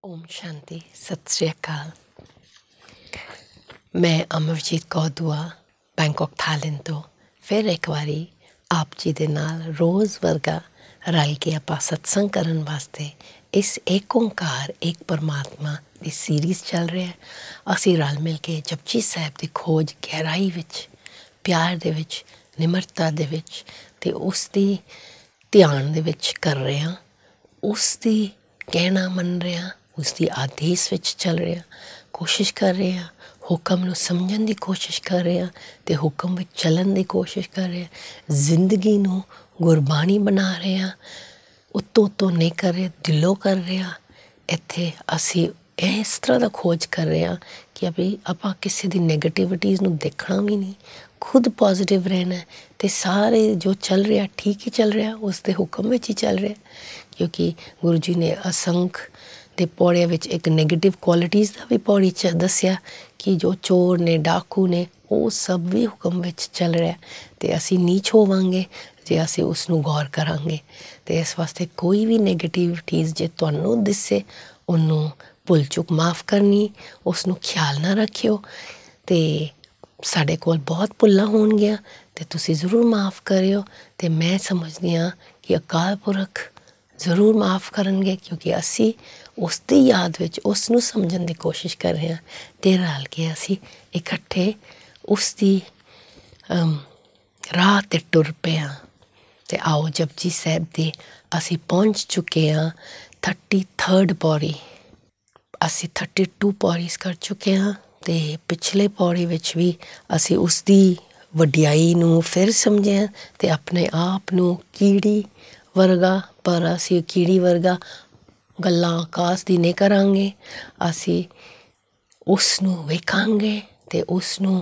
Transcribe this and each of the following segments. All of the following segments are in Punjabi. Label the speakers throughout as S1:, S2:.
S1: ओम शांति सत श्री अकाल। मैं अमरजीत कौर दुआ बैंकॉक थाईलैंड तो फिर एक बारी आप जी दे नाल रोज़ वर्गा रल के आपां सत्संग करन वास्ते इस एक ओंकार एक परमात्मा ਦੀ सीरीज़ चल रही है। असीं रल मिल के जपजी साहिब की खोज गहराई विच प्यार दे विच निमरता दे विच ते उस दी ध्यान दे विच कर रहे हैं, उस दी कहना मन रहे हैं, उसकी आदेश विच चल रहे हैं, कोशिश कर रहे हैं, हुक्म नूं समझण दी कोशिश कर रहे हैं ते हुक्म विच चलन दी कोशिश कर रहे हैं, जिंदगी नूं गुरबाणी बना रहे हैं, उत्तों नहीं कर रहे, दिलों कर रहे हैं। इत्थे असीं इस तरह का खोज कर रहे हैं कि अभी आपां किसी दी नैगेटिविटीज़ नूं देखना भी नहीं, खुद पॉजिटिव रहना है ते सारे जो चल रहा ठीक ही चल रहा, उसके हुक्म विच ही चल रहा। क्योंकि गुरु जी ने असंख दे पौड़िया विच एक नैगेटिव क्वालिटीज़ का भी पौड़ी च दस्या कि जो चोर ने डाकू ने वो सब भी हुक्म विच चल रहा ते असीं नीच होवांगे जे असीं उसनूं गौर करांगे। ते इस वास्ते कोई भी नैगेटिविटीज़ जे तुहानूं दिसे उन्नूं भुल चुक माफ़ करनी, उसनूं ख्याल ना रखियो। ते साढ़े कोल बहुत भुल्लां होणगियां ते तुसीं ज़रूर माफ़ करियो ते मैं समझदी हाँ कि अकाल पुरख ज़रूर माफ़ करनगे, क्योंकि असी उसकी याद विच उसनूं समझण की कोशिश कर रहे हैं ते रल के असी इकट्ठे उसकी राह ते टुर पे हाँ। ते आओ जपजी साहिब दे असी पहुँच चुके हाँ 33rd पौड़ी। असी 32 पौड़ीज़ कर चुके हाँ ते पिछले पौड़ी विच भी असी उसकी वडियाई नूं फिर समझे हाँ ते अपने आप नूं कीड़ी वर्गा, पर असी कीड़ी वर्गा गल्लां आकाश दी नहीं करांगे, असी उसनूं वेखांगे ते उसनूं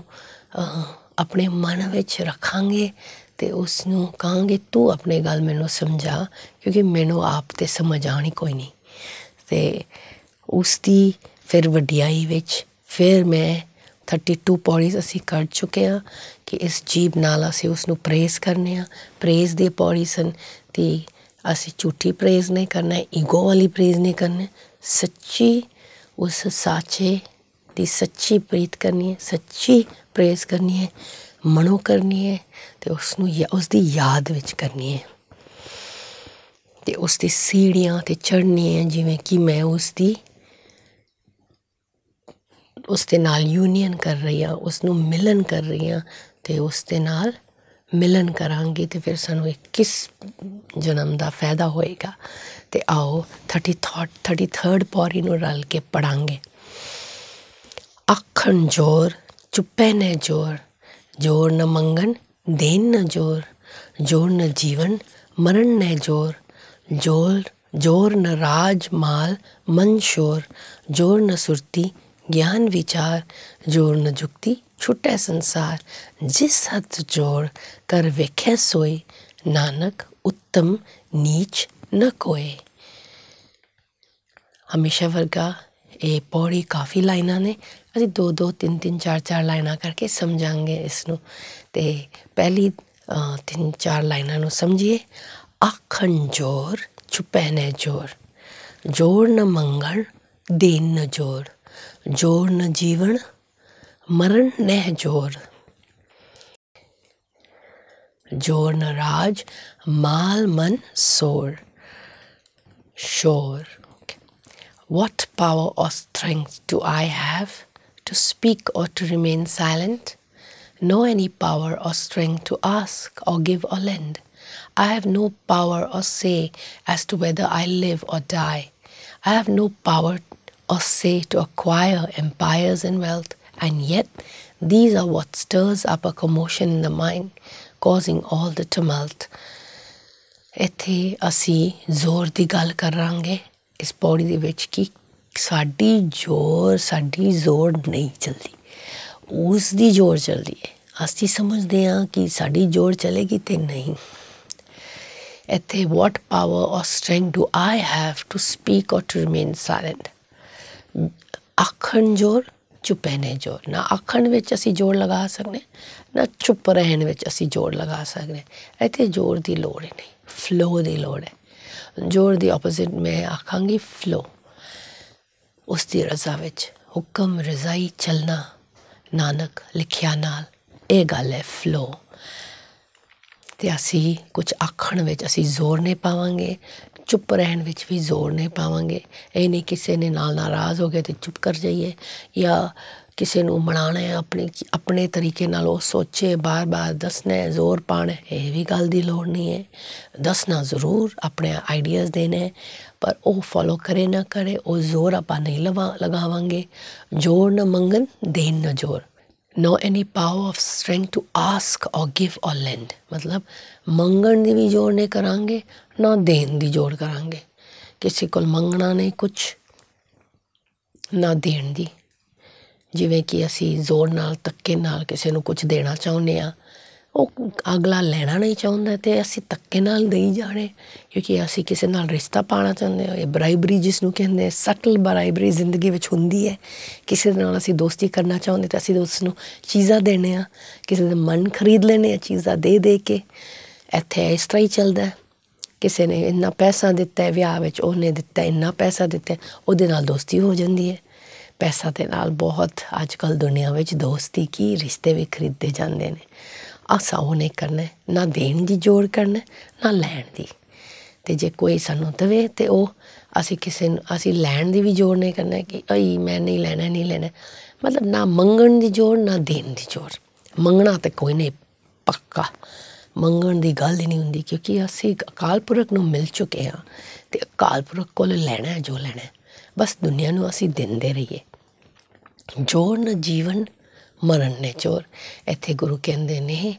S1: अपने मन विच रखांगे ते उसनूं कहांगे तू अपने गल मैनूं समझा, क्योंकि मैनूं आप ते समझ आनी कोई नहीं। ते उसकी फिर वडियाई विच फिर मैं 32 पौड़ीज़ असी कर चुके हैं कि इस जीभ नाल असी उसनूं प्रेज़ करने हाँ। प्रेज़ दी पौड़ी सन ते असी झूठी प्रेज़ नहीं करना, ईगो वाली प्रेज़ नहीं करना, सच्ची उस साचे दी सच्ची प्रीत करनी है, सच्ची प्रेज़ करनी है, मनो करनी है ते उसनूं उसकी याद विच करनी है ते उसकी सीढ़ियाँ ते चढ़नी है, जिवें कि मैं उसके नाल यूनीयन कर रही हाँ, उसनूं मिलन कर रही हाँ ते उसके नाल मिलन करांगी ते फिर सानूं 21 जन्म का फायदा होएगा। ते आओ 33rd पौड़ी नूं रल के पढ़ांगे। आखण जोर चुप्पे ने जोर, जोर न मंगन देन न जोर, जोर न जीवन मरण ने जोर, जोर न राज माल मन शोर, जोर न सुरती ज्ञान विचार, जोर न जुक्ति छुटे संसार, जिस हथ जोड़ कर वेखे सोए, नानक उत्तम नीच न कोए। हमेशा वर्गा ये पौड़ी काफ़ी लाइनां ने, असीं 2-2 3-3 4-4 लाइनां करके समझांगे इसनूं। ते पहली 3-4 लाइनां नूं समझिए। आखण जोर छुपै ने जोर, जोर न मंगण देन न जोर, जोर न जीवन मरण नह जोर, जोर न राज माल मन सोर शोर। What power or strength do I have to speak or to remain silent? No any power or strength to ask or give or lend. I have no power or say as to whether I live or die. I have no power or say to acquire empires and wealth, and yet these are what stirs up a commotion in the mind, causing all the tumult. इत्थे असी जोर दी गल करांगे इस पौड़ी दे विच कि साडी जोर नहीं चलती, उसकी जोर चलती है। असी समझते हाँ कि साडी जोर चलेगी तो नहीं। इत्थे वॉट पावर और strength do I have to speak और टू रिमेन साइलेंट। आखण जोर चुप्पे ने जोर, ना आखण विच असी जोर लगा सकने, ना चुप रहन विच असी जोर लगा सकने। इत्थे जोर की लोड़ ही नहीं, फ्लो की लोड़ है। जोर दी ऑपोजिट मैं आखांगी फ्लो। ਉਸ ਦੀ ਰਜ਼ਾ ਵਿੱਚ ਹੁਕਮ ਰਜ਼ਾਈ ਚੱਲਣਾ, ਨਾਨਕ ਲਿਖਿਆ ਨਾਲ। ਇਹ ਗੱਲ ਹੈ ਫਲੋ। ਅਤੇ ਅਸੀਂ ਕੁਛ ਆਖਣ ਵਿੱਚ ਅਸੀਂ ਜ਼ੋਰ ਨਹੀਂ ਪਾਵਾਂਗੇ, ਚੁੱਪ ਰਹਿਣ ਵਿੱਚ ਵੀ ਜ਼ੋਰ ਨਹੀਂ ਪਾਵਾਂਗੇ। ਇਹ ਨਹੀਂ ਕਿਸੇ ਨੇ ਨਾਲ ਨਾਰਾਜ਼ ਹੋ ਗਏ ਅਤੇ ਚੁੱਪ ਕਰ ਜਾਈਏ, ਜਾਂ ਕਿਸੇ ਨੂੰ ਮਨਾਉਣਾ ਹੈ ਆਪਣੇ ਤਰੀਕੇ ਨਾਲ ਉਹ ਸੋਚੇ, ਬਾਰ ਬਾਰ ਦੱਸਣਾ, ਜ਼ੋਰ ਪਾਉਣਾ, ਇਹ ਵੀ ਗੱਲ ਦੀ ਲੋੜ ਨਹੀਂ ਹੈ। ਦੱਸਣਾ ਜ਼ਰੂਰ, ਆਪਣੇ ਆਈਡੀਆਜ਼ ਦੇਣੇ, ਪਰ ਉਹ ਫੋਲੋ ਕਰੇ ਨਾ ਕਰੇ, ਉਹ ਜ਼ੋਰ ਆਪਾਂ ਨਹੀਂ ਲਗਾਵਾਂਗੇ। ਜ਼ੋਰ ਨਾ ਮੰਗਣ, ਦੇਣ ਨਾ ਜ਼ੋਰ। No any power of strength to ask or give or lend। ਮਤਲਬ ਮੰਗਣ ਦੀ ਵੀ ਜ਼ੋਰ ਨਹੀਂ ਕਰਾਂਗੇ, ਨਾ ਦੇਣ ਦੀ ਜ਼ੋਰ ਕਰਾਂਗੇ। ਕਿਸੇ ਕੋਲ ਮੰਗਣਾ ਨਹੀਂ ਕੁਛ, ਨਾ ਦੇਣ ਦੀ। ਜਿਵੇਂ ਕਿ ਅਸੀਂ ਜ਼ੋਰ ਨਾਲ, ਧੱਕੇ ਨਾਲ ਕਿਸੇ ਨੂੰ ਕੁਛ ਦੇਣਾ ਚਾਹੁੰਦੇ ਹਾਂ, ਉਹ ਅਗਲਾ ਲੈਣਾ ਨਹੀਂ ਚਾਹੁੰਦਾ ਅਤੇ ਅਸੀਂ ਧੱਕੇ ਨਾਲ ਦੇਈ ਜਾਣੇ, ਕਿਉਂਕਿ ਅਸੀਂ ਕਿਸੇ ਨਾਲ ਰਿਸ਼ਤਾ ਪਾਉਣਾ ਚਾਹੁੰਦੇ ਹਾਂ। ਇਹ ਬਰਾਈਬਰੀ ਜਿਸ ਨੂੰ ਕਹਿੰਦੇ, ਸਟਲ ਬਰਾਈਬਰੀ ਜ਼ਿੰਦਗੀ ਵਿੱਚ ਹੁੰਦੀ ਹੈ। ਕਿਸੇ ਦੇ ਨਾਲ ਅਸੀਂ ਦੋਸਤੀ ਕਰਨਾ ਚਾਹੁੰਦੇ ਤਾਂ ਅਸੀਂ ਉਸ ਨੂੰ ਚੀਜ਼ਾਂ ਦੇਣੇ ਆ, ਕਿਸੇ ਦਾ ਮਨ ਖਰੀਦ ਲੈਂਦੇ ਹਾਂ ਚੀਜ਼ਾਂ ਦੇ ਕੇ। ਇੱਥੇ ਇਸ ਤਰ੍ਹਾਂ ਹੀ ਚੱਲਦਾ। ਕਿਸੇ ਨੇ ਇੰਨਾ ਪੈਸਾ ਦਿੱਤਾ ਵਿਆਹ ਵਿੱਚ, ਉਹਨੇ ਦਿੱਤਾ ਇੰਨਾ ਪੈਸਾ ਦਿੱਤਾ, ਉਹਦੇ ਨਾਲ ਦੋਸਤੀ ਹੋ ਜਾਂਦੀ ਹੈ। ਪੈਸਾ ਦੇ ਨਾਲ ਬਹੁਤ ਅੱਜ ਕੱਲ੍ਹ ਦੁਨੀਆ ਵਿੱਚ ਦੋਸਤੀ ਕੀ, ਰਿਸ਼ਤੇ ਵੀ ਖਰੀਦੇ ਜਾਂਦੇ ਨੇ। ਅਸਾਂ ਉਹ ਨਹੀਂ ਕਰਨਾ, ਨਾ ਦੇਣ ਦੀ ਜ਼ੋਰ ਕਰਨਾ, ਨਾ ਲੈਣ ਦੀ। ਅਤੇ ਜੇ ਕੋਈ ਸਾਨੂੰ ਦੇਵੇ ਅਤੇ ਉਹ ਅਸੀਂ ਲੈਣ ਦੀ ਵੀ ਜ਼ੋਰ ਨਹੀਂ ਕਰਨਾ ਕਿ ਮੈਂ ਨਹੀਂ ਲੈਣਾ। ਮਤਲਬ ਨਾ ਮੰਗਣ ਦੀ ਜ਼ੋਰ, ਨਾ ਦੇਣ ਦੀ ਜ਼ੋਰ। ਮੰਗਣਾ ਤਾਂ ਕੋਈ ਨਹੀਂ, ਪੱਕਾ ਮੰਗਣ ਦੀ ਗੱਲ ਹੀ ਨਹੀਂ ਹੁੰਦੀ, ਕਿਉਂਕਿ ਅਸੀਂ ਅਕਾਲ ਪੁਰਖ ਨੂੰ ਮਿਲ ਚੁੱਕੇ ਹਾਂ ਅਤੇ ਅਕਾਲ ਪੁਰਖ ਕੋਲ ਲੈਣਾ ਜੋ ਲੈਣਾ, ਬਸ ਦੁਨੀਆ ਨੂੰ ਅਸੀਂ ਦਿੰਦੇ ਰਹੀਏ। ਜ਼ੋਰ ਨਾ ਜੀਵਨ, ਮਰਨ ਨੇ ਜ਼ੋਰ। ਇੱਥੇ ਗੁਰੂ ਕਹਿੰਦੇ ਨੇ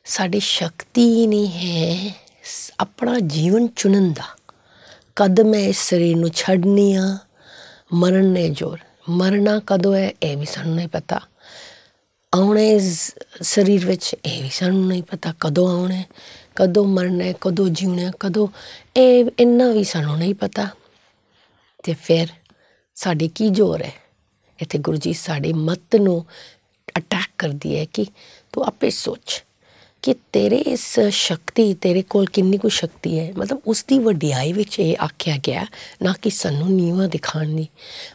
S1: ਸਾਡੀ ਸ਼ਕਤੀ ਨਹੀਂ ਹੈ ਆਪਣਾ ਜੀਵਨ ਚੁਣਨ ਦਾ, ਕਦ ਮੈਂ ਇਸ ਸਰੀਰ ਨੂੰ ਛੱਡਣੀ ਆ, ਮਰਨ ਨੇ ਜ਼ੋਰ। ਮਰਨਾ ਕਦੋਂ ਹੈ ਇਹ ਵੀ ਸਾਨੂੰ ਨਹੀਂ ਪਤਾ, ਆਉਣਾ ਸਰੀਰ ਵਿੱਚ ਇਹ ਵੀ ਸਾਨੂੰ ਨਹੀਂ ਪਤਾ, ਕਦੋਂ ਆਉਣਾ, ਕਦੋਂ ਮਰਨਾ, ਕਦੋਂ ਜਿਉਣਾ, ਕਦੋਂ, ਇਹ ਇੰਨਾ ਵੀ ਸਾਨੂੰ ਨਹੀਂ ਪਤਾ। ਅਤੇ ਫਿਰ ਸਾਡੀ ਕੀ ਜ਼ੋਰ ਹੈ? ਇੱਥੇ ਗੁਰੂ ਜੀ ਸਾਡੀ ਮੱਤ ਨੂੰ ਅਟੈਕ ਕਰਦੀ ਹੈ ਕਿ ਤੂੰ ਆਪੇ ਸੋਚ ਕਿ ਤੇਰੇ ਇਸ ਸ਼ਕਤੀ, ਤੇਰੇ ਕੋਲ ਕਿੰਨੀ ਕੁ ਸ਼ਕਤੀ ਹੈ। ਮਤਲਬ ਉਸ ਦੀ ਵਡਿਆਈ ਵਿੱਚ ਇਹ ਆਖਿਆ ਗਿਆ, ਨਾ ਕਿ ਸਾਨੂੰ ਨੀਵਾਂ ਦਿਖਾਉਣ ਦੀ।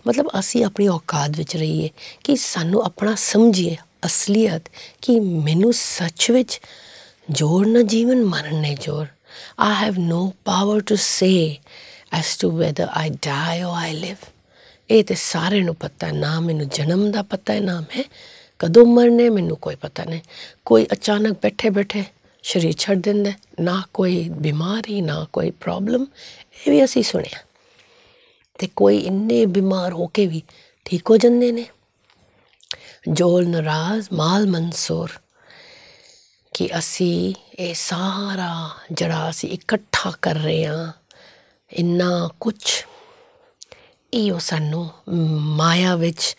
S1: ਮਤਲਬ ਅਸੀਂ ਆਪਣੀ ਔਕਾਤ ਵਿੱਚ ਰਹੀਏ, ਕਿ ਸਾਨੂੰ ਆਪਣਾ ਸਮਝੀਏ ਅਸਲੀਅਤ, ਕਿ ਮੈਨੂੰ ਸੱਚ ਵਿੱਚ ਜ਼ੋਰ ਨਾ ਜੀਵਨ, ਮਰਨ ਨੇ ਜ਼ੋਰ। I have no power to say as to whether I die or I live। ਇਹ ਤਾਂ ਸਾਰਿਆਂ ਨੂੰ ਪਤਾ, ਨਾ ਮੈਨੂੰ ਜਨਮ ਦਾ ਪਤਾ ਹੈ, ਨਾ ਮੈਂ ਕਦੋਂ ਮਰਨੇ, ਮੈਨੂੰ ਕੋਈ ਪਤਾ ਨਹੀਂ। ਕੋਈ ਅਚਾਨਕ ਬੈਠੇ ਬੈਠੇ ਸਰੀਰ ਛੱਡ ਦਿੰਦਾ, ਨਾ ਕੋਈ ਬਿਮਾਰੀ, ਨਾ ਕੋਈ ਪ੍ਰੋਬਲਮ, ਇਹ ਵੀ ਅਸੀਂ ਸੁਣਿਆ। ਅਤੇ ਕੋਈ ਇੰਨੇ ਬਿਮਾਰ ਹੋ ਕੇ ਵੀ ਠੀਕ ਹੋ ਜਾਂਦੇ ਨੇ। ਜੋਲ ਨਾਰਾਜ਼ ਮਾਲ ਮਨਸੂਰ, ਕਿ ਅਸੀਂ ਇਹ ਸਾਰਾ ਜਿਹੜਾ ਅਸੀਂ ਇਕੱਠਾ ਕਰ ਰਹੇ ਹਾਂ, ਇੰਨਾ ਕੁਛ, ਇਹ ਸਾਨੂੰ ਮਾਇਆ ਵਿੱਚ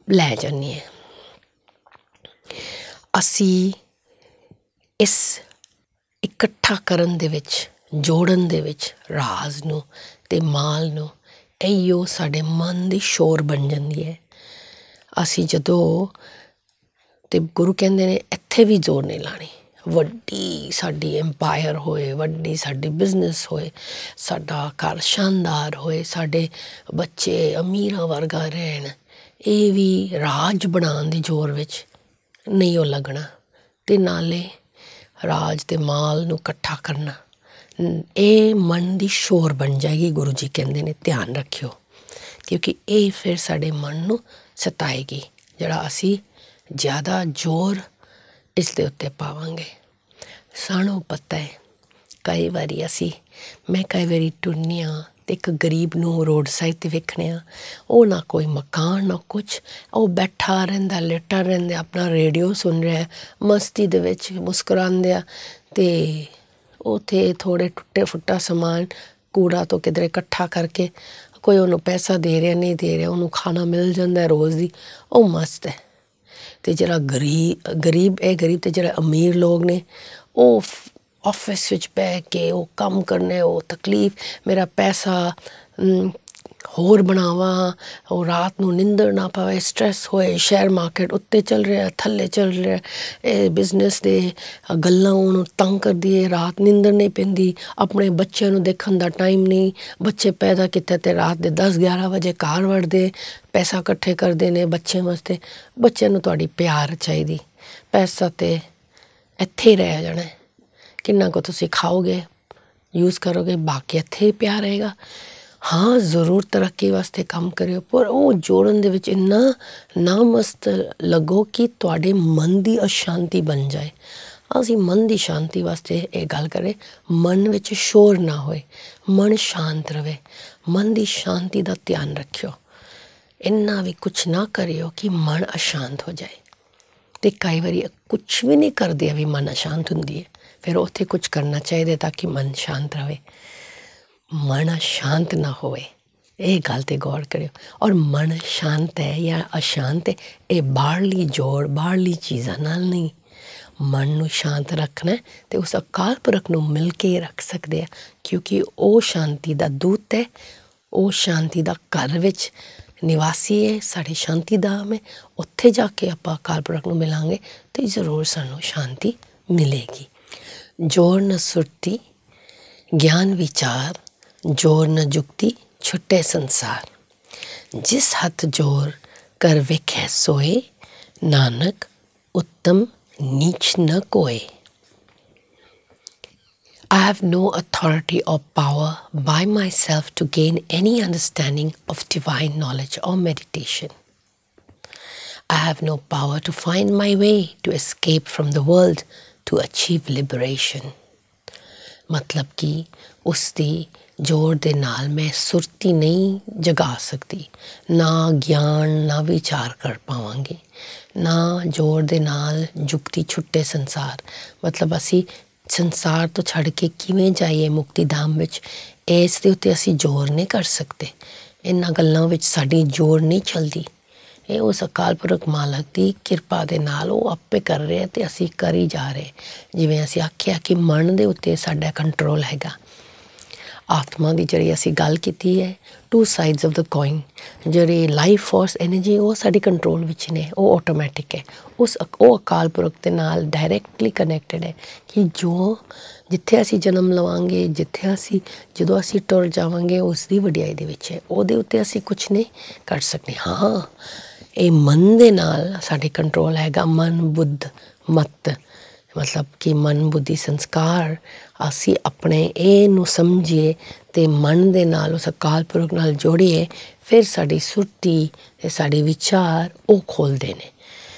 S1: ਲੈ ਜਾਂਦੀ ਹੈ। ਅਸੀਂ ਇਸ ਇਕੱਠਾ ਕਰਨ ਦੇ ਵਿੱਚ, ਜੋੜਨ ਦੇ ਵਿੱਚ ਰਾਜ ਨੂੰ ਅਤੇ ਮਾਲ ਨੂੰ, ਇਹੋ ਸਾਡੇ ਮਨ ਦੀ ਸ਼ੋਰ ਬਣ ਜਾਂਦੀ ਹੈ। ਅਸੀਂ ਜਦੋਂ, ਅਤੇ ਗੁਰੂ ਕਹਿੰਦੇ ਨੇ ਇੱਥੇ ਵੀ ਜ਼ੋਰ ਨਹੀਂ ਲਾਣੀ। ਵੱਡੀ ਸਾਡੀ ਐਮਪਾਇਰ ਹੋਏ, ਵੱਡੀ ਸਾਡੀ ਬਿਜ਼ਨਸ ਹੋਏ, ਸਾਡਾ ਘਰ ਸ਼ਾਨਦਾਰ ਹੋਏ, ਸਾਡੇ ਬੱਚੇ ਅਮੀਰਾਂ ਵਰਗਾ ਰਹਿਣ, ਇਹ ਵੀ ਰਾਜ ਬਣਾਉਣ ਦੀ ਜ਼ੋਰ ਵਿੱਚ ਨਹੀਂ ਉਹ ਲੱਗਣਾ। ਅਤੇ ਨਾਲੇ ਰਾਜ ਅਤੇ ਮਾਲ ਨੂੰ ਇਕੱਠਾ ਕਰਨਾ, ਇਹ ਮਨ ਦੀ ਸ਼ੋਰ ਬਣ ਜਾਏਗੀ। ਗੁਰੂ ਜੀ ਕਹਿੰਦੇ ਨੇ ਧਿਆਨ ਰੱਖਿਓ, ਕਿਉਂਕਿ ਇਹ ਫਿਰ ਸਾਡੇ ਮਨ ਨੂੰ ਸਤਾਏਗੀ, ਜਿਹੜਾ ਅਸੀਂ ਜ਼ਿਆਦਾ ਜ਼ੋਰ ਇਸ ਦੇ ਉੱਤੇ ਪਾਵਾਂਗੇ। ਸਾਨੂੰ ਪਤਾ ਹੈ ਕਈ ਵਾਰੀ ਮੈਂ ਕਈ ਵਾਰੀ ਟੁਰਨੀ ਹਾਂ ਅਤੇ ਇੱਕ ਗਰੀਬ ਨੂੰ ਰੋਡ ਸਾਈਡ 'ਤੇ ਵੇਖਣੇ ਹਾਂ, ਉਹ ਨਾ ਕੋਈ ਮਕਾਨ ਨਾ ਕੁਛ, ਉਹ ਬੈਠਾ ਰਹਿੰਦਾ, ਲੇਟਾ ਰਹਿੰਦਾ, ਆਪਣਾ ਰੇਡੀਓ ਸੁਣ ਰਿਹਾ, ਮਸਤੀ ਦੇ ਵਿੱਚ ਮੁਸਕਰਾਉਂਦੇ ਆ, ਅਤੇ ਉੱਥੇ ਥੋੜ੍ਹੇ ਟੁੱਟੇ ਫੁੱਟਾ ਸਮਾਨ ਕੂੜਾ ਤੋਂ ਕਿਧਰੇ ਇਕੱਠਾ ਕਰਕੇ, ਕੋਈ ਉਹਨੂੰ ਪੈਸਾ ਦੇ ਰਿਹਾ ਨਹੀਂ ਦੇ ਰਿਹਾ, ਉਹਨੂੰ ਖਾਣਾ ਮਿਲ ਜਾਂਦਾ ਰੋਜ਼ ਦੀ, ਉਹ ਮਸਤ ਹੈ। ਅਤੇ ਜਿਹੜਾ ਗਰੀਬ ਅਤੇ ਜਿਹੜੇ ਅਮੀਰ ਲੋਕ ਨੇ, ਉਹ ਆਫਿਸ ਵਿੱਚ ਬਹਿ ਕੇ ਉਹ ਕੰਮ ਕਰਨੇ, ਉਹ ਤਕਲੀਫ, ਮੇਰਾ ਪੈਸਾ ਹੋਰ ਬਣਾਵਾਂ, ਉਹ ਰਾਤ ਨੂੰ ਨਿੰਦਰ ਨਾ ਪਵੇ, ਸਟ੍ਰੈਸ ਹੋਏ, ਸ਼ੇਅਰ ਮਾਰਕੀਟ ਉੱਤੇ ਚੱਲ ਰਿਹਾ ਥੱਲੇ ਚੱਲ ਰਿਹਾ, ਇਹ ਬਿਜ਼ਨਸ ਦੇ ਗੱਲਾਂ ਉਹਨੂੰ ਤੰਗ ਕਰਦੀ ਹੈ, ਰਾਤ ਨਿੰਦਰ ਨਹੀਂ ਪੈਂਦੀ, ਆਪਣੇ ਬੱਚਿਆਂ ਨੂੰ ਦੇਖਣ ਦਾ ਟਾਈਮ ਨਹੀਂ, ਬੱਚੇ ਪੈਦਾ ਕੀਤੇ ਤੇ ਰਾਤ ਦੇ 10-11 ਵਜੇ ਘਰ ਵੜਦੇ, ਪੈਸਾ ਇਕੱਠੇ ਕਰਦੇ ਨੇ ਬੱਚਿਆਂ ਵਾਸਤੇ। ਬੱਚਿਆਂ ਨੂੰ ਤੁਹਾਡੀ ਪਿਆਰ ਚਾਹੀਦੀ, ਪੈਸਾ ਤਾਂ ਇੱਥੇ ਹੀ ਰਹਿ ਜਾਣਾ, ਕਿੰਨਾ ਕੁ ਤੁਸੀਂ ਖਾਓਗੇ ਯੂਜ਼ ਕਰੋਗੇ, ਬਾਕੀ ਇੱਥੇ ਹੀ ਪਿਆਰ ਰਹੇਗਾ। ਹਾਂ ਜ਼ਰੂਰ ਤਰੱਕੀ ਵਾਸਤੇ ਕੰਮ ਕਰਿਓ, ਪਰ ਉਹ ਜੋੜਨ ਦੇ ਵਿੱਚ ਇੰਨਾ ਨਾ ਮਸਤ ਲੱਗੋ ਕਿ ਤੁਹਾਡੇ ਮਨ ਦੀ ਅਸ਼ਾਂਤੀ ਬਣ ਜਾਏ। ਅਸੀਂ ਮਨ ਦੀ ਸ਼ਾਂਤੀ ਵਾਸਤੇ ਇਹ ਗੱਲ ਕਰੇ, ਮਨ ਵਿੱਚ ਸ਼ੋਰ ਨਾ ਹੋਏ, ਮਨ ਸ਼ਾਂਤ ਰਵੇ, ਮਨ ਦੀ ਸ਼ਾਂਤੀ ਦਾ ਧਿਆਨ ਰੱਖਿਓ। ਇੰਨਾ ਵੀ ਕੁਛ ਨਾ ਕਰਿਓ ਕਿ ਮਨ ਅਸ਼ਾਂਤ ਹੋ ਜਾਏ। ਅਤੇ ਕਈ ਵਾਰੀ ਕੁਛ ਵੀ ਨਹੀਂ ਕਰਦੇ ਵੀ ਮਨ ਅਸ਼ਾਂਤ ਹੁੰਦੀ ਹੈ, ਫਿਰ ਉੱਥੇ ਕੁਛ ਕਰਨਾ ਚਾਹੀਦਾ ਤਾਂ ਕਿ ਮਨ ਸ਼ਾਂਤ ਰਵੇ। ਮਨ ਸ਼ਾਂਤ ਨਾ ਹੋਵੇ, ਇਹ ਗੱਲ 'ਤੇ ਗੌਰ ਕਰਿਓ। ਔਰ ਮਨ ਸ਼ਾਂਤ ਹੈ ਜਾਂ ਅਸ਼ਾਂਤ ਹੈ, ਇਹ ਬਾਹਰਲੀ ਜੋੜ ਬਾਹਰਲੀ ਚੀਜ਼ਾਂ ਨਾਲ ਨਹੀਂ। ਮਨ ਨੂੰ ਸ਼ਾਂਤ ਰੱਖਣਾ ਅਤੇ ਉਸ ਅਕਾਲ ਪੁਰਖ ਨੂੰ ਮਿਲ ਕੇ ਰੱਖ ਸਕਦੇ ਆ, ਕਿਉਂਕਿ ਉਹ ਸ਼ਾਂਤੀ ਦਾ ਦੂਤ ਹੈ, ਉਹ ਸ਼ਾਂਤੀ ਦਾ ਘਰ ਵਿੱਚ ਨਿਵਾਸੀ ਹੈ, ਸਾਡੀ ਸ਼ਾਂਤੀ ਧਾਮ ਹੈ। ਉੱਥੇ ਜਾ ਕੇ ਆਪਾਂ ਅਕਾਲ ਪੁਰਖ ਨੂੰ ਮਿਲਾਂਗੇ ਅਤੇ ਜ਼ਰੂਰ ਸਾਨੂੰ ਸ਼ਾਂਤੀ ਮਿਲੇਗੀ। ਜੋਰ ਨ ਸੁਰਤੀ ਗਿਆਨ ਵਿਚਾਰ, ਜੋਰ ਨ ਜੁਗਤੀ ਛੁੱਟੇ ਸੰਸਾਰ। ਜਿਸ ਹੱਥ ਜੋਰ ਕਰ ਵੇਖੈ ਸੋਏ, ਨਾਨਕ ਉੱਤਮ ਨੀਚ ਨ ਕੋਏ। I have no authority or power by myself to gain any understanding of divine knowledge or meditation. I have no power to find my way to escape from the world to achieve liberation. ਮਤਲਬ ਕਿ ਉਸ ਦੀ ਜ਼ੋਰ ਦੇ ਨਾਲ ਮੈਂ ਸੁਰਤੀ ਨਹੀਂ ਜਗਾ ਸਕਦੀ, ਨਾ ਗਿਆਨ ਨਾ ਵਿਚਾਰ ਕਰ ਪਾਵਾਂਗੇ, ਨਾ ਜ਼ੋਰ ਦੇ ਨਾਲ ਜੁਗਤੀ ਛੁੱਟੇ ਸੰਸਾਰ। ਮਤਲਬ ਅਸੀਂ ਸੰਸਾਰ ਤੋਂ ਛੱਡ ਕੇ ਕਿਵੇਂ ਜਾਈਏ ਮੁਕਤੀ ਧਾਮ ਵਿੱਚ, ਇਸ ਦੇ ਉੱਤੇ ਅਸੀਂ ਜ਼ੋਰ ਨਹੀਂ ਕਰ ਸਕਦੇ। ਇਹਨਾਂ ਗੱਲਾਂ ਵਿੱਚ ਸਾਡੀ ਜ਼ੋਰ ਨਹੀਂ ਚੱਲਦੀ। ਇਹ ਉਸ ਅਕਾਲ ਪੁਰਖ ਮਾਲਕ ਦੀ ਕਿਰਪਾ ਦੇ ਨਾਲ ਉਹ ਆਪੇ ਕਰ ਰਹੇ ਅਤੇ ਅਸੀਂ ਕਰੀ ਜਾ ਰਹੇ। ਜਿਵੇਂ ਅਸੀਂ ਆਖਿਆ ਕਿ ਮਨ ਦੇ ਉੱਤੇ ਸਾਡਾ ਕੰਟਰੋਲ ਹੈਗਾ। ਆਤਮਾ ਦੀ ਜਿਹੜੀ ਅਸੀਂ ਗੱਲ ਕੀਤੀ ਹੈ, 2 ਸਾਈਡਸ ਆਫ ਦ ਕੋਇਨ, ਜਿਹੜੀ ਲਾਈਫ ਫੋਰਸ ਐਨਰਜੀ ਉਹ ਸਾਡੇ ਕੰਟਰੋਲ ਵਿੱਚ ਨੇ, ਉਹ ਆਟੋਮੈਟਿਕ ਹੈ। ਉਹ ਅਕਾਲ ਪੁਰਖ ਦੇ ਨਾਲ ਡਾਇਰੈਕਟਲੀ ਕਨੈਕਟਡ ਹੈ ਕਿ ਜੋ ਜਿੱਥੇ ਅਸੀਂ ਜਨਮ ਲਵਾਂਗੇ, ਜਦੋਂ ਅਸੀਂ ਟੁਰ ਜਾਵਾਂਗੇ ਉਸ ਦੀ ਵਡਿਆਈ ਦੇ ਵਿੱਚ ਹੈ, ਉਹਦੇ ਉੱਤੇ ਅਸੀਂ ਕੁਛ ਨਹੀਂ ਕਰ ਸਕਦੇ। ਹਾਂ ਇਹ ਮਨ ਦੇ ਨਾਲ ਸਾਡੇ ਕੰਟਰੋਲ ਹੈਗਾ। ਮਨ ਬੁੱਧ ਮਤ, ਮਤਲਬ ਕਿ ਮਨ ਬੁੱਧੀ ਸੰਸਕਾਰ ਅਸੀਂ ਆਪਣੇ ਇਹ ਨੂੰ ਸਮਝੀਏ ਅਤੇ ਮਨ ਦੇ ਨਾਲ ਉਸ ਅਕਾਲ ਪੁਰਖ ਨਾਲ ਜੋੜੀਏ, ਫਿਰ ਸਾਡੀ ਸੁਰਤੀ ਅਤੇ ਸਾਡੇ ਵਿਚਾਰ ਉਹ ਖੋਲ੍ਹਦੇ ਨੇ।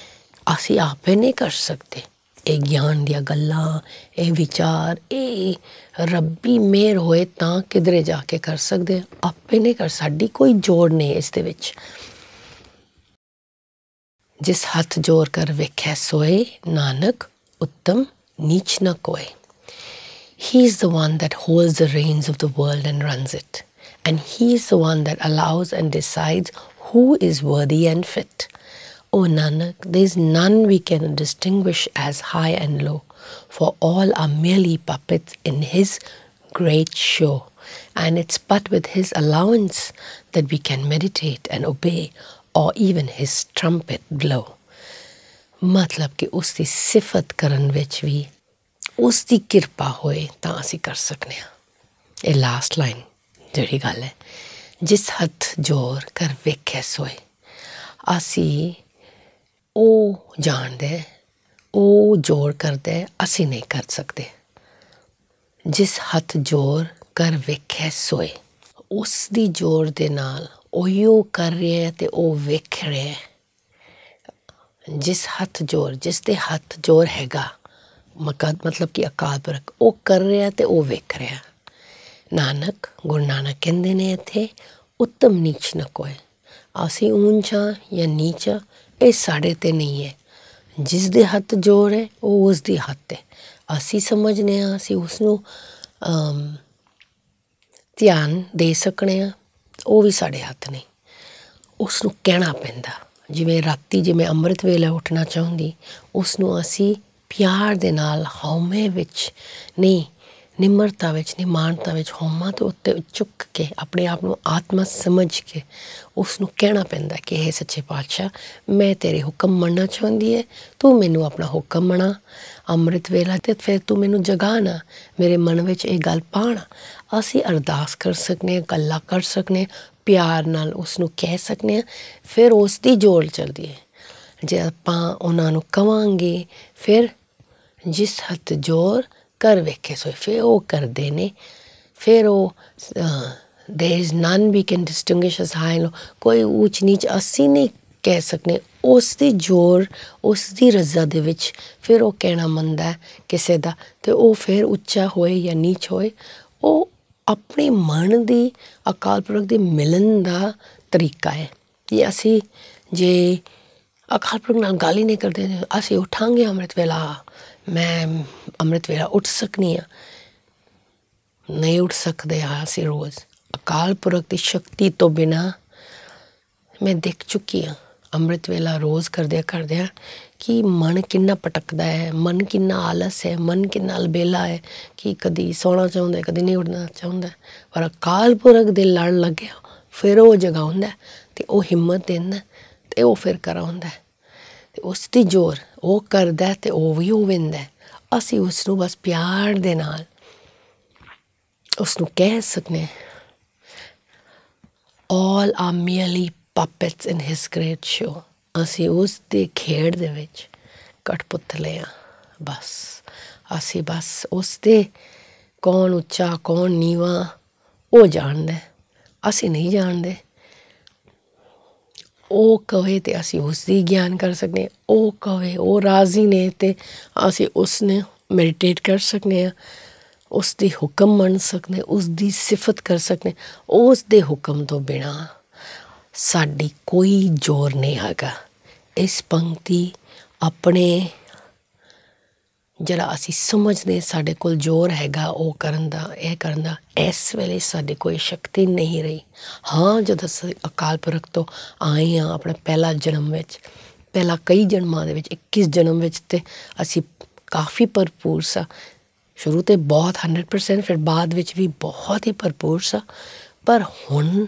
S1: ਅਸੀਂ ਆਪੇ ਨਹੀਂ ਕਰ ਸਕਦੇ। ਇਹ ਗਿਆਨ ਦੀਆਂ ਗੱਲਾਂ, ਇਹ ਵਿਚਾਰ, ਇਹ ਰੱਬੀ ਮਿਹਰ ਹੋਏ ਤਾਂ ਕਿਧਰੇ ਜਾ ਕੇ ਕਰ ਸਕਦੇ, ਆਪੇ ਨਹੀਂ ਕਰ, ਸਾਡੀ ਕੋਈ ਜੋੜ ਨਹੀਂ ਇਸ ਦੇ ਵਿੱਚ। ਜਿਸ ਹੱਥ ਜੋੜ ਕਰ ਵੇਖੈ ਸੋਏ, ਨਾਨਕ ਉੱਤਮ ਨੀਚ ਨ ਕੋਏ। He is the one that holds the reins of the world and runs it. And he is the one that allows and decides who is worthy and fit. O Nanak, there is none we can distinguish as high and low, for all are merely puppets in his great show. And it's but with his allowance that we can meditate and obey, or even his trumpet blow. ਮਤਲਬ ਕਿ ਉਸ ਦੀ ਸਿਫਤ ਕਰਨ ਵਿੱਚ ਵੀ ਉਸ ਦੀ ਕਿਰਪਾ ਹੋਏ ਤਾਂ ਅਸੀਂ ਕਰ ਸਕਦੇ ਹਾਂ। ਇਹ ਲਾਸਟ ਲਾਈਨ ਜਿਹੜੀ ਗੱਲ ਹੈ, ਜਿਸ ਹੱਥ ਜੋਰ ਕਰ ਵੇਖੈ ਸੋਏ, ਅਸੀਂ ਉਹ ਜਾਣਦੇ, ਉਹ ਜੋਰ ਕਰਦੇ, ਅਸੀਂ ਨਹੀਂ ਕਰ ਸਕਦੇ। ਜਿਸ ਹੱਥ ਜੋਰ ਕਰ ਵੇਖੈ ਸੋਏ, ਉਸ ਦੀ ਜੋਰ ਦੇ ਨਾਲ ਉਹੀਓ ਕਰ ਰਿਹਾ ਅਤੇ ਉਹ ਵੇਖ ਰਿਹਾ। ਜਿਸ ਹੱਥ ਜੋਰ, ਜਿਸ ਦੇ ਹੱਥ ਜੋਰ ਹੈਗਾ, ਮਤਲਬ ਕਿ ਅਕਾਲ ਪੁਰਖ ਉਹ ਕਰ ਰਿਹਾ ਅਤੇ ਉਹ ਵੇਖ ਰਿਹਾ। ਨਾਨਕ, ਗੁਰੂ ਨਾਨਕ ਕਹਿੰਦੇ ਨੇ ਇੱਥੇ, ਉੱਤਮ ਨੀਚ ਨ ਕੋਏ। ਅਸੀਂ ਊਂਚਾ ਜਾਂ ਨੀਚਾ ਇਹ ਸਾਡੇ 'ਤੇ ਨਹੀਂ ਹੈ। ਜਿਸ ਦੇ ਹੱਥ ਜੋਰ ਹੈ ਉਹ ਉਸ ਦੀ ਹੱਥ ਹੈ। ਅਸੀਂ ਸਮਝਦੇ ਹਾਂ, ਅਸੀਂ ਉਸਨੂੰ ਧਿਆਨ ਦੇ ਸਕਦੇ ਹਾਂ, ਉਹ ਵੀ ਸਾਡੇ ਹੱਥ ਨਹੀਂ। ਉਸਨੂੰ ਕਹਿਣਾ ਪੈਂਦਾ। ਜਿਵੇਂ ਰਾਤੀ ਜੇ ਮੈਂ ਅੰਮ੍ਰਿਤ ਵੇਲੇ ਉੱਠਣਾ ਚਾਹੁੰਦੀ, ਉਸਨੂੰ ਅਸੀਂ ਪਿਆਰ ਦੇ ਨਾਲ ਹਉਮੈ ਵਿੱਚ ਨਹੀਂ, ਨਿਮਰਤਾ ਵਿੱਚ, ਨਿਮਾਣਤਾ ਵਿੱਚ ਹੋਵਾਂ ਤਾਂ ਉੱਤੇ ਝੁੱਕ ਕੇ ਆਪਣੇ ਆਪ ਨੂੰ ਆਤਮਾ ਸਮਝ ਕੇ ਉਸ ਨੂੰ ਕਹਿਣਾ ਪੈਂਦਾ ਕਿ ਇਹ ਸੱਚੇ ਪਾਤਸ਼ਾਹ, ਮੈਂ ਤੇਰੇ ਹੁਕਮ ਮੰਨਣਾ ਚਾਹੁੰਦੀ ਹੈ, ਤੂੰ ਮੈਨੂੰ ਆਪਣਾ ਹੁਕਮ ਬਣਾ। ਅੰਮ੍ਰਿਤ ਵੇਲਾ ਤੇ ਫਿਰ ਤੂੰ ਮੈਨੂੰ ਜਗਾਣਾ, ਮੇਰੇ ਮਨ ਵਿੱਚ ਇਹ ਗੱਲ ਪਾਉਣਾ। ਅਸੀਂ ਅਰਦਾਸ ਕਰ ਸਕਦੇ ਹਾਂ, ਗੱਲਾਂ ਕਰ ਸਕਦੇ ਹਾਂ, ਪਿਆਰ ਨਾਲ ਉਸ ਨੂੰ ਕਹਿ ਸਕਦੇ ਹਾਂ, ਫਿਰ ਉਸ ਦੀ ਜੋੜ ਚੱਲਦੀ ਹੈ। ਜੇ ਆਪਾਂ ਉਹਨਾਂ ਨੂੰ ਕਹਾਂਗੇ ਫਿਰ ਜਿਸ ਹੱਥ ਜੋਰ ਕਰ ਵੇਖੇ ਸੋਏ, ਫਿਰ ਉਹ ਕਰਦੇ ਨੇ। ਫਿਰ ਉਹ there is none we can distinguish as high and low, ਕੋਈ ਊਚ ਨੀਚ ਅਸੀਂ ਨਹੀਂ ਕਹਿ ਸਕਦੇ। ਉਸ ਦੀ ਜੋਰ, ਉਸ ਦੀ ਰਜ਼ਾ ਦੇ ਵਿੱਚ ਫਿਰ ਉਹ ਕਹਿਣਾ ਮੰਨਦਾ ਕਿਸੇ ਦਾ, ਅਤੇ ਉਹ ਫਿਰ ਉੱਚਾ ਹੋਏ ਜਾਂ ਨੀਚ ਹੋਏ, ਉਹ ਆਪਣੇ ਮਨ ਦੀ ਅਕਾਲ ਪੁਰਖ ਦੇ ਮਿਲਣ ਦਾ ਤਰੀਕਾ ਹੈ। ਕਿ ਅਸੀਂ ਜੇ ਅਕਾਲ ਪੁਰਖ ਨਾਲ ਗੱਲ ਹੀ ਨਹੀਂ ਕਰਦੇ, ਅਸੀਂ ਉੱਠਾਂਗੇ ਅੰਮ੍ਰਿਤ ਵੇਲਾ, ਮੈਂ ਅੰਮ੍ਰਿਤ ਵੇਲਾ ਉੱਠ ਸਕਦੀ ਹਾਂ, ਨਹੀਂ ਉੱਠ ਸਕਦੇ ਹਾਂ ਅਸੀਂ ਰੋਜ਼। ਅਕਾਲ ਪੁਰਖ ਦੀ ਸ਼ਕਤੀ ਤੋਂ ਬਿਨਾਂ ਮੈਂ ਦੇਖ ਚੁੱਕੀ ਹਾਂ ਅੰਮ੍ਰਿਤ ਵੇਲਾ ਰੋਜ਼ ਕਰਦਿਆਂ ਕਿ ਮਨ ਕਿੰਨਾ ਭਟਕਦਾ ਹੈ, ਮਨ ਕਿੰਨਾ ਆਲਸ ਹੈ, ਮਨ ਕਿੰਨਾ ਅਲਬੇਲਾ ਹੈ, ਕਿ ਕਦੀ ਸੌਣਾ ਚਾਹੁੰਦਾ, ਕਦੀ ਨਹੀਂ ਉੱਠਣਾ ਚਾਹੁੰਦਾ। ਪਰ ਅਕਾਲ ਪੁਰਖ ਦੇ ਲੜ ਲੱਗਿਆ ਫਿਰ ਉਹ ਜਗਾਉਂਦਾ ਅਤੇ ਉਹ ਹਿੰਮਤ ਦਿੰਦਾ ਅਤੇ ਉਹ ਫਿਰ ਕਰਾਉਂਦਾ। ਅਤੇ ਉਸ ਦੀ ਜ਼ੋਰ ਉਹ ਕਰਦਾ ਅਤੇ ਉਹ ਵੀ ਉਹ ਵਿੰਦਾ। ਅਸੀਂ ਉਸ ਨੂੰ ਬਸ ਪਿਆਰ ਦੇ ਨਾਲ ਉਸ ਨੂੰ ਕਹਿ ਸਕਦੇ, all are merely puppets in his great show। ਅਸੀਂ ਉਸ ਦੀ ਖੇਡ ਦੇ ਵਿੱਚ ਕਠਪੁਤਲੇ ਹਾਂ। ਬਸ ਅਸੀਂ ਬਸ ਉਸ ਦੇ ਕੌਣ ਉੱਚਾ ਕੌਣ ਨੀਵਾਂ ਉਹ ਜਾਣਦਾ, ਅਸੀਂ ਨਹੀਂ ਜਾਣਦੇ। ਉਹ ਕਹੇ ਅਤੇ ਅਸੀਂ ਉਸ ਦੀ ਗਿਆਨ ਕਰ ਸਕਦੇ, ਉਹ ਕਹੇ ਉਹ ਰਾਜ਼ੀ ਨੇ ਅਤੇ ਅਸੀਂ ਉਸ ਨੇ ਮੈਡੀਟੇਟ ਕਰ ਸਕਦੇ ਹਾਂ, ਉਸ ਦੀ ਹੁਕਮ ਮੰਨ ਸਕਦੇ, ਉਸ ਦੀ ਸਿਫਤ ਕਰ ਸਕਦੇ। ਉਸ ਦੇ ਹੁਕਮ ਤੋਂ ਬਿਨਾਂ ਸਾਡੀ ਕੋਈ ਜ਼ੋਰ ਨਹੀਂ ਹੈਗਾ। ਇਸ ਪੰਕਤੀ ਆਪਣੇ ਜਿਹੜਾ ਅਸੀਂ ਸਮਝਦੇ ਸਾਡੇ ਕੋਲ ਜ਼ੋਰ ਹੈਗਾ ਉਹ ਕਰਨ ਦਾ, ਇਹ ਕਰਨ ਦਾ, ਇਸ ਵੇਲੇ ਸਾਡੀ ਕੋਈ ਸ਼ਕਤੀ ਨਹੀਂ ਰਹੀ। ਹਾਂ, ਜਦੋਂ ਅਸੀਂ ਅਕਾਲ ਪੁਰਖ ਤੋਂ ਆਏ ਹਾਂ ਆਪਣੇ ਪਹਿਲਾ ਜਨਮ ਵਿੱਚ, ਪਹਿਲਾਂ ਕਈ ਜਨਮਾਂ ਦੇ ਵਿੱਚ 21 ਜਨਮ ਵਿੱਚ ਤਾਂ ਅਸੀਂ ਕਾਫੀ ਭਰਪੂਰ ਸਾਂ। ਸ਼ੁਰੂ ਤੋਂ ਬਹੁਤ 100%, ਫਿਰ ਬਾਅਦ ਵਿੱਚ ਵੀ ਬਹੁਤ ਹੀ ਭਰਪੂਰ ਸਾਂ। ਪਰ ਹੁਣ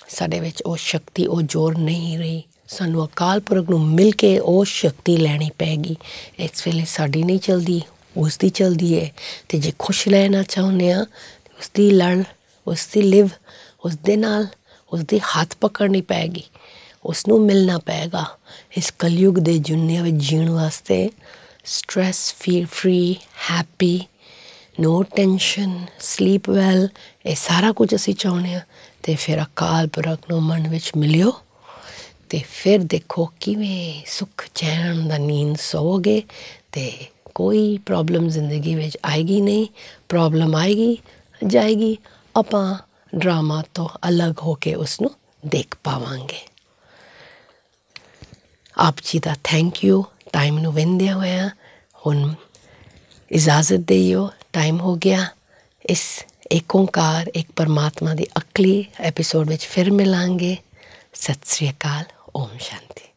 S1: ਸਾਡੇ ਵਿੱਚ ਉਹ ਸ਼ਕਤੀ, ਉਹ ਜ਼ੋਰ ਨਹੀਂ ਰਹੀ। ਸਾਨੂੰ ਅਕਾਲ ਪੁਰਖ ਨੂੰ ਮਿਲ ਕੇ ਉਹ ਸ਼ਕਤੀ ਲੈਣੀ ਪਏਗੀ। ਇਸ ਵੇਲੇ ਸਾਡੀ ਨਹੀਂ ਚੱਲਦੀ, ਉਸ ਦੀ ਚੱਲਦੀ ਹੈ। ਅਤੇ ਜੇ ਖੁਸ਼ ਰਹਿਣਾ ਚਾਹੁੰਦੇ ਹਾਂ ਉਸ ਦੀ ਲੜ, ਉਸ ਦੀ ਲਿਵ, ਉਸ ਦੇ ਨਾਲ ਉਸਦੀ ਹੱਥ ਪਕੜਨੀ ਪਏਗੀ, ਉਸ ਨੂੰ ਮਿਲਣਾ ਪਏਗਾ। ਇਸ ਕਲਯੁਗ ਦੇ ਦੁਨੀਆਂ ਵਿੱਚ ਜੀਣ ਵਾਸਤੇ stress free, happy, no tension, sleep well, ਇਹ ਸਾਰਾ ਕੁਝ ਅਸੀਂ ਚਾਹੁੰਦੇ ਹਾਂ। ਅਤੇ ਫਿਰ ਅਕਾਲ ਪੁਰਖ ਨੂੰ ਮਨ ਵਿੱਚ ਮਿਲਿਓ ਅਤੇ ਫਿਰ ਦੇਖੋ ਕਿਵੇਂ ਸੁੱਖ ਚੈਨ ਦਾ ਨੀਂਦ ਸੋਵੋਗੇ ਅਤੇ ਕੋਈ ਪ੍ਰੋਬਲਮ ਜ਼ਿੰਦਗੀ ਵਿੱਚ ਆਏਗੀ ਨਹੀਂ। ਪ੍ਰੋਬਲਮ ਆਏਗੀ ਜਾਏਗੀ, ਆਪਾਂ ਡਰਾਮਾ ਤੋਂ ਅਲੱਗ ਹੋ ਕੇ ਉਸ ਨੂੰ ਦੇਖ ਪਾਵਾਂਗੇ। ਆਪ ਜੀ ਦਾ ਥੈਂਕ ਯੂ। ਟਾਈਮ ਨੂੰ ਵੰਦਿਆ ਹੋਇਆ ਹੁਣ ਇਜਾਜ਼ਤ ਦੇਈਓ, ਟਾਈਮ ਹੋ ਗਿਆ। ਇਸ ਏਕ ਓਂਕਾਰ ਇੱਕ ਪਰਮਾਤਮਾ ਦੀ ਅਗਲੀ ਐਪੀਸੋਡ ਵਿੱਚ ਫਿਰ ਮਿਲਾਂਗੇ। ਸਤਿ ਸ੍ਰੀ ਅਕਾਲ। ਓਮ ਸ਼ਾਂਤੀ।